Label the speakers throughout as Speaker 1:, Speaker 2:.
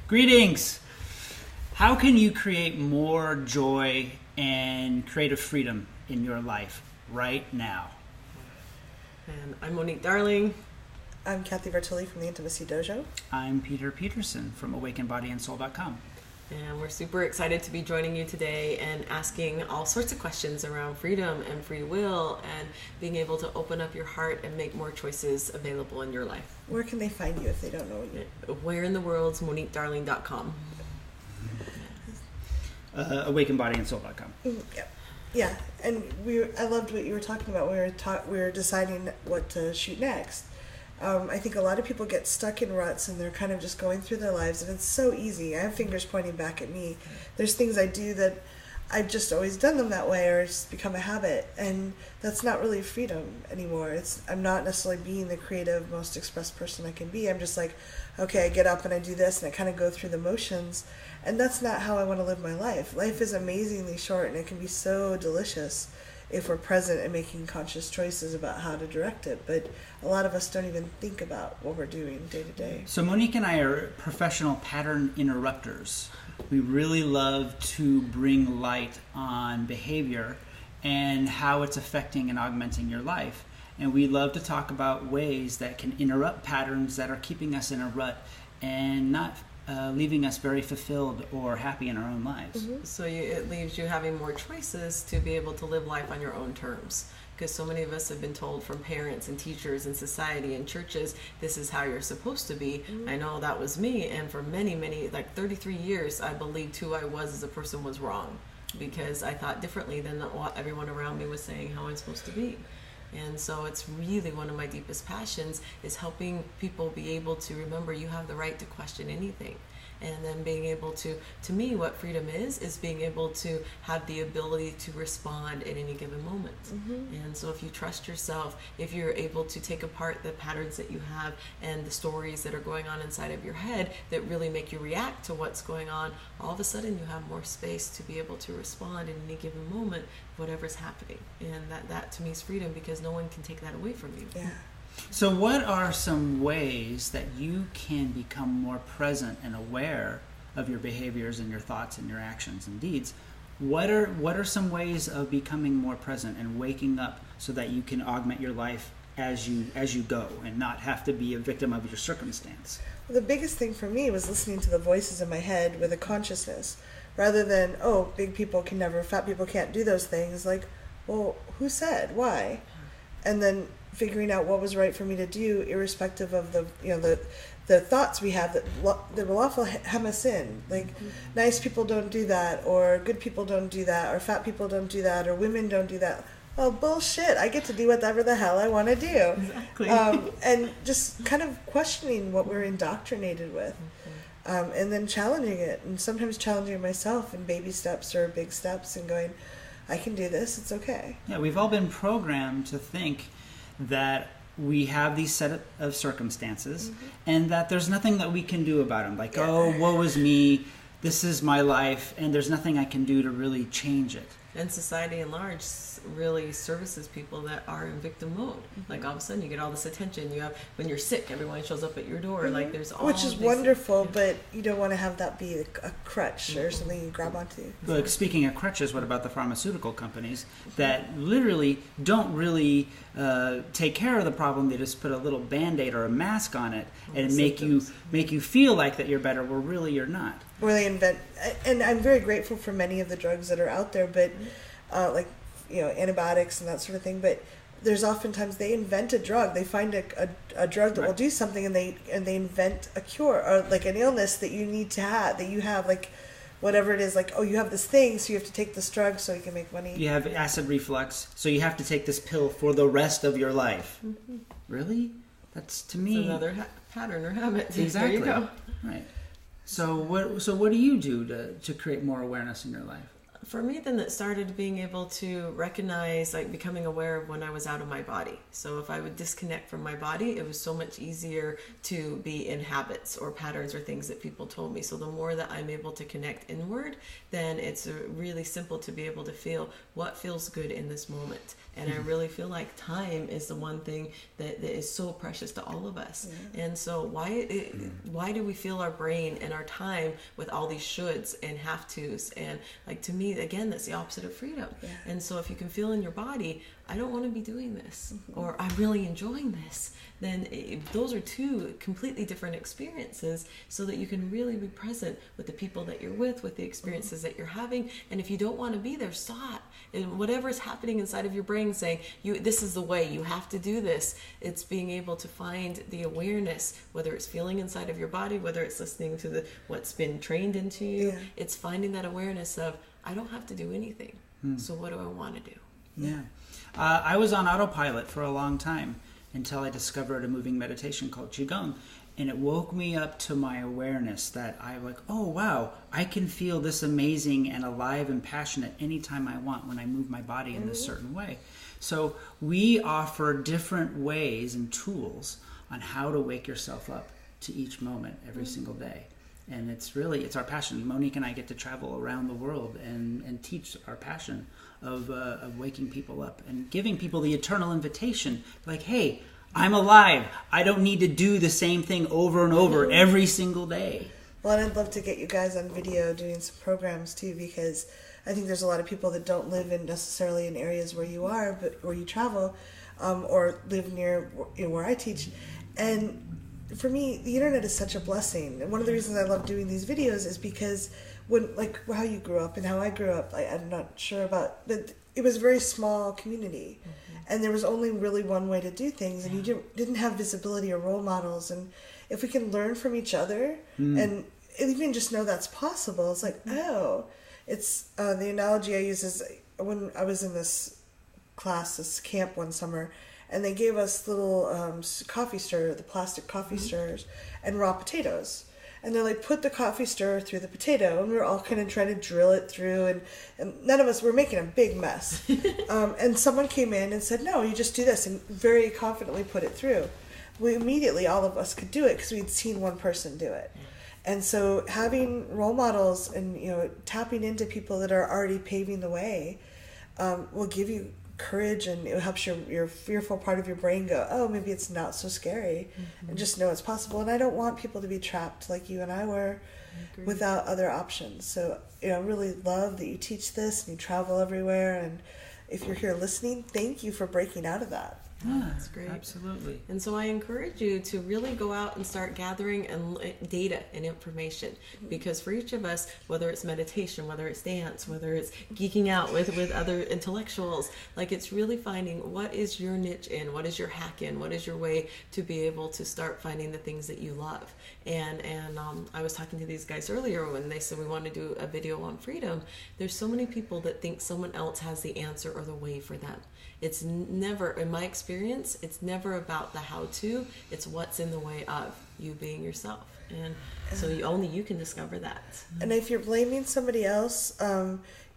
Speaker 1: Greetings! How can you create more joy and creative freedom in your life right now?
Speaker 2: And I'm Monique Darling.
Speaker 3: I'm Kathy Bertulli from the Intimacy Dojo.
Speaker 1: I'm Peter Peterson from AwakenBodyAndSoul.com.
Speaker 2: And we're super excited to be joining you today and asking all sorts of questions around freedom and free will and being able to open up your heart and make more choices available in your life.
Speaker 3: Where can they find you if they don't know you?
Speaker 2: Where in the world's MoniqueDarling.com.
Speaker 1: AwakenBodyAndSoul.com.
Speaker 3: Yeah. And I loved what you were talking about. We were deciding what to shoot next. I think a lot of people get stuck in ruts and they're kind of just going through their lives, and it's so easy. I have fingers pointing back at me. There's things I do that I've just always done them that way, or it's become a habit, and that's not really freedom anymore. I'm not necessarily being the creative, most expressed person I can be. I'm just like, okay, I get up and I do this, and I kind of go through the motions, and that's not how I want to live my life. Life is amazingly short, and it can be so delicious if we're present and making conscious choices about how to direct it. But a lot of us don't even think about what we're doing day to day.
Speaker 1: So Monique and I are professional pattern interrupters. We really love to bring light on behavior and how it's affecting and augmenting your life. And we love to talk about ways that can interrupt patterns that are keeping us in a rut and not leaving us very fulfilled or happy in our own lives.
Speaker 2: Mm-hmm. So it leaves you having more choices to be able to live life on your own terms. Because so many of us have been told from parents and teachers and society and churches, this is how you're supposed to be. Mm-hmm. I know that was me, and for many, like 33 years, I believed who I was as a person was wrong because I thought differently than what everyone around me was saying how I'm supposed to be. And so it's really one of my deepest passions is helping people be able to remember you have the right to question anything. And then being able to me, what freedom is being able to have the ability to respond at any given moment. Mm-hmm. And so if you trust yourself, if you're able to take apart the patterns that you have and the stories that are going on inside of your head that really make you react to what's going on, all of a sudden you have more space to be able to respond in any given moment, whatever's happening. And that to me is freedom because no one can take that away from you.
Speaker 3: Yeah.
Speaker 1: So what are some ways that you can become more present and aware of your behaviors and your thoughts and your actions and deeds? What are some ways of becoming more present and waking up so that you can augment your life as you go and not have to be a victim of your circumstance?
Speaker 3: Well, the biggest thing for me was listening to the voices in my head with a consciousness rather than, oh, big people can never, fat people can't do those things. Like, well, who said? Why? And then figuring out what was right for me to do, irrespective of the thoughts we have that will often hem us in. Like, nice people don't do that, or good people don't do that, or fat people don't do that, or women don't do that. Well, bullshit. I get to do whatever the hell I want to do.
Speaker 2: Exactly.
Speaker 3: And just kind of questioning what we're indoctrinated with. And then challenging it, and sometimes challenging myself in baby steps or big steps and going, I can do this, it's okay.
Speaker 1: Yeah, we've all been programmed to think that we have these set of circumstances and that there's nothing that we can do about them. Like, oh, woe is me, this is my life, and there's nothing I can do to really change it.
Speaker 2: And society at large really services people that are in victim mode. Like all of a sudden you get all this attention. You have when you're sick, everyone shows up at your door. Like there's all
Speaker 3: which is wonderful, but you don't want to have that be a crutch or something you grab onto.
Speaker 1: Look, speaking of crutches, what about the pharmaceutical companies that literally don't really take care of the problem? They just put a little Band-Aid or a mask on it and make you feel like that you're better, where really you're not.
Speaker 3: Or they invent, and I'm very grateful for many of the drugs that are out there, but like antibiotics and that sort of thing. But there's oftentimes they invent a drug, they find a drug that will do something, and they invent a cure or like an illness that you need to have, that you have, like whatever it is, like, oh, you have this thing, so you have to take this drug so you can make money.
Speaker 1: You have acid reflux, so you have to take this pill for the rest of your life. Mm-hmm. Really? That's, to me,
Speaker 2: it's another pattern or habit.
Speaker 1: Exactly.
Speaker 2: There you go.
Speaker 1: Right. So what do you do to create more awareness in your life?
Speaker 2: For me, then that started being able to recognize, like becoming aware of when I was out of my body. So if I would disconnect from my body, it was so much easier to be in habits or patterns or things that people told me. So the more that I'm able to connect inward, then it's really simple to be able to feel what feels good in this moment. And I really feel like time is the one thing that is so precious to all of us. Yeah. And so why do we fill our brain and our time with all these shoulds and have tos? And like, to me, again, that's the opposite of freedom. Yeah. And so if you can feel in your body, I don't want to be doing this, or I'm really enjoying this, then those are two completely different experiences, so that you can really be present with the people that you're with the experiences that you're having. And if you don't want to be there, stop. And whatever's happening inside of your brain saying, this is the way, you have to do this, it's being able to find the awareness, whether it's feeling inside of your body, whether it's listening to what's been trained into you. Yeah. It's finding that awareness of, I don't have to do anything. So what do I want to do?
Speaker 1: Yeah. I was on autopilot for a long time until I discovered a moving meditation called Qigong. And it woke me up to my awareness that I'm like, oh, wow, I can feel this amazing and alive and passionate anytime I want when I move my body in this certain way. So we offer different ways and tools on how to wake yourself up to each moment every single day. And it's our passion. Monique and I get to travel around the world and teach our passion of waking people up and giving people the eternal invitation, like, hey, I'm alive. I don't need to do the same thing over and over every single day.
Speaker 3: Well, and I'd love to get you guys on video doing some programs too, because I think there's a lot of people that don't live necessarily in areas where you are, but where you travel, or live near where I teach. And for me, the internet is such a blessing. And one of the reasons I love doing these videos is because when, like, how you grew up and how I grew up, I'm not sure about, but it was a very small community. And there was only really one way to do things, and you didn't have visibility or role models. And if we can learn from each other and even just know that's possible, it's like, it's the analogy I use is when I was in this camp one summer, and they gave us little the plastic coffee stirrers, and raw potatoes. And they're like, put the coffee stirrer through the potato. And we were all kind of trying to drill it through. And none of us were making a big mess. And someone came in and said, no, you just do this. And very confidently put it through. We immediately, all of us could do it because we'd seen one person do it. And so having role models and, tapping into people that are already paving the way will give you courage, and it helps your fearful part of your brain go, oh, maybe it's not so scary, and just know it's possible. And I don't want people to be trapped like you and I were without other options. So I really love that you teach this and you travel everywhere, and if you're here listening, thank you for breaking out of that.
Speaker 2: Yeah, that's great.
Speaker 1: Absolutely.
Speaker 2: And so I encourage you to really go out and start gathering data and information, because for each of us, whether it's meditation, whether it's dance, whether it's geeking out with other intellectuals, like, it's really finding what is your niche in, what is your hack in, what is your way to be able to start finding the things that you love. And I was talking to these guys earlier when they said we want to do a video on freedom. There's so many people that think someone else has the answer or the way for them. It's never, in my experience, it's never about the how-to. It's what's in the way of you being yourself. And so only you can discover that.
Speaker 3: And if you're blaming somebody else,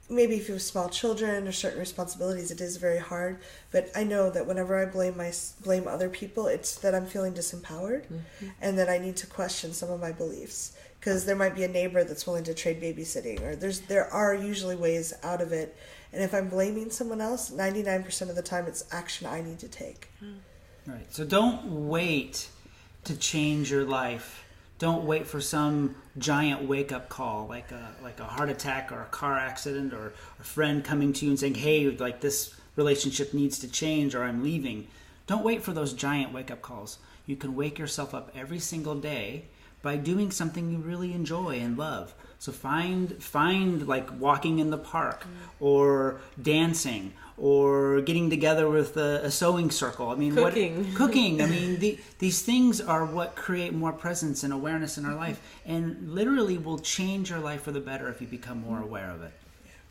Speaker 3: maybe if you have small children or certain responsibilities, it is very hard. But I know that whenever I blame other people, it's that I'm feeling disempowered, and that I need to question some of my beliefs. Because there might be a neighbor that's willing to trade babysitting, or there are usually ways out of it. And if I'm blaming someone else, 99% of the time it's action I need to take.
Speaker 1: Right. So don't wait to change your life. Don't wait for some giant wake-up call, like a heart attack or a car accident, or a friend coming to you and saying, hey, like, this relationship needs to change, or I'm leaving. Don't wait for those giant wake-up calls. You can wake yourself up every single day by doing something you really enjoy and love. So find like walking in the park, or dancing, or getting together with a sewing circle. I mean, cooking. I mean, these things are what create more presence and awareness in our life, and literally will change your life for the better if you become more aware of it.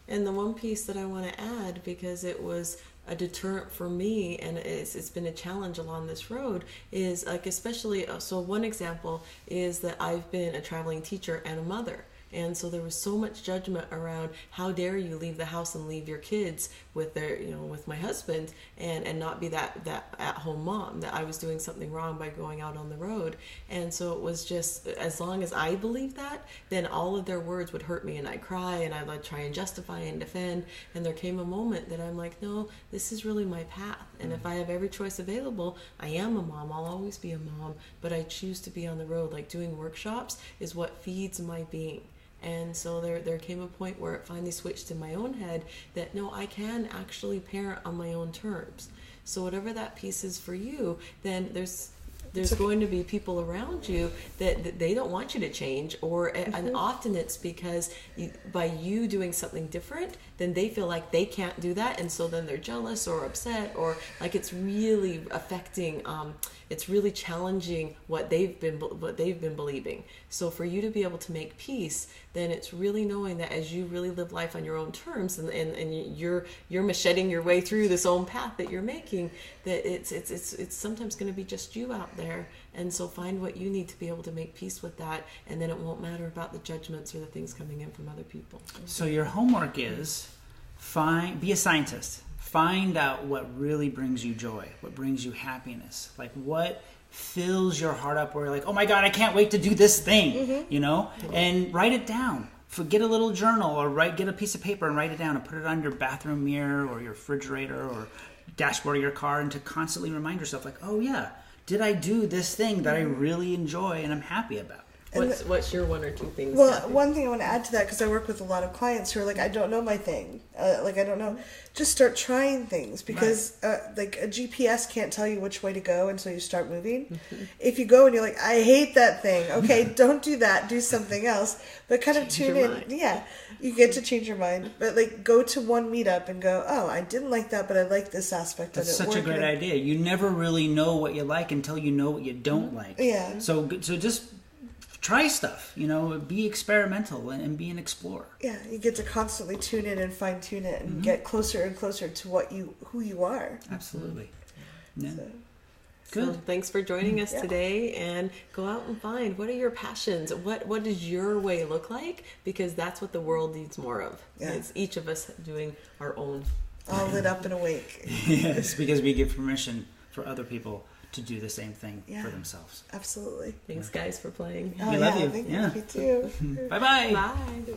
Speaker 2: And the one piece that I want to add, because it was a deterrent for me, and it's been a challenge along this road, is like, especially, so one example is that I've been a traveling teacher and a mother. And so there was so much judgment around, how dare you leave the house and leave your kids with their, with my husband, and not be that at-home mom, that I was doing something wrong by going out on the road. And so it was just, as long as I believed that, then all of their words would hurt me, and I'd cry, and I'd try and justify and defend. And there came a moment that I'm like, no, this is really my path. And if I have every choice available, I am a mom, I'll always be a mom, but I choose to be on the road. Like, doing workshops is what feeds my being. And so there came a point where it finally switched in my own head that, no, I can actually parent on my own terms. So whatever that piece is for you, then there's going to be people around you that they don't want you to change, and often it's because by you doing something different, then they feel like they can't do that, and so then they're jealous or upset, or like it's really affecting, it's really challenging what they've been believing. So for you to be able to make peace, then it's really knowing that as you really live life on your own terms, and you're macheting your way through this own path that you're making, that it's sometimes going to be just you out there. And so find what you need to be able to make peace with that, and then it won't matter about the judgments or the things coming in from other people.
Speaker 1: So your homework is be a scientist. Find out what really brings you joy, what brings you happiness, like what fills your heart up where you're like, oh my God, I can't wait to do this thing, and write it down. Get a little journal, or get a piece of paper and write it down and put it on your bathroom mirror or your refrigerator or dashboard of your car, and to constantly remind yourself, like, oh yeah, did I do this thing that I really enjoy and I'm happy about?
Speaker 2: What's your one or two things?
Speaker 3: Well,
Speaker 2: Kathy?
Speaker 3: one thing I want to add to that, because I work with a lot of clients who are like, I don't know my thing. I don't know. Just start trying things, because like a GPS can't tell you which way to go until you start moving. Mm-hmm. If you go and you're like, I hate that thing. Okay, don't do that. Do something else. But kind of tune in. Mind. Yeah, you get to change your mind. But like, go to one meetup and go, oh, I didn't like that, but I like this aspect of it.
Speaker 1: That's such a great idea. You never really know what you like until you know what you don't like.
Speaker 3: Yeah.
Speaker 1: So just try stuff, be experimental and be an explorer.
Speaker 3: Yeah, you get to constantly tune in and fine tune it and get closer and closer to who you are.
Speaker 1: Absolutely. Yeah.
Speaker 3: So.
Speaker 1: Good.
Speaker 2: So thanks for joining us today, and go out and find, what are your passions? What does your way look like? Because that's what the world needs more of.
Speaker 3: Yeah.
Speaker 2: It's each of us doing our own.
Speaker 3: All lit up and awake.
Speaker 1: Yes, because we give permission for other people to do the same thing for themselves.
Speaker 3: Absolutely.
Speaker 2: Thanks, guys, for playing.
Speaker 1: We love you.
Speaker 3: Thank you. Me too.
Speaker 1: Bye-bye.
Speaker 2: Bye.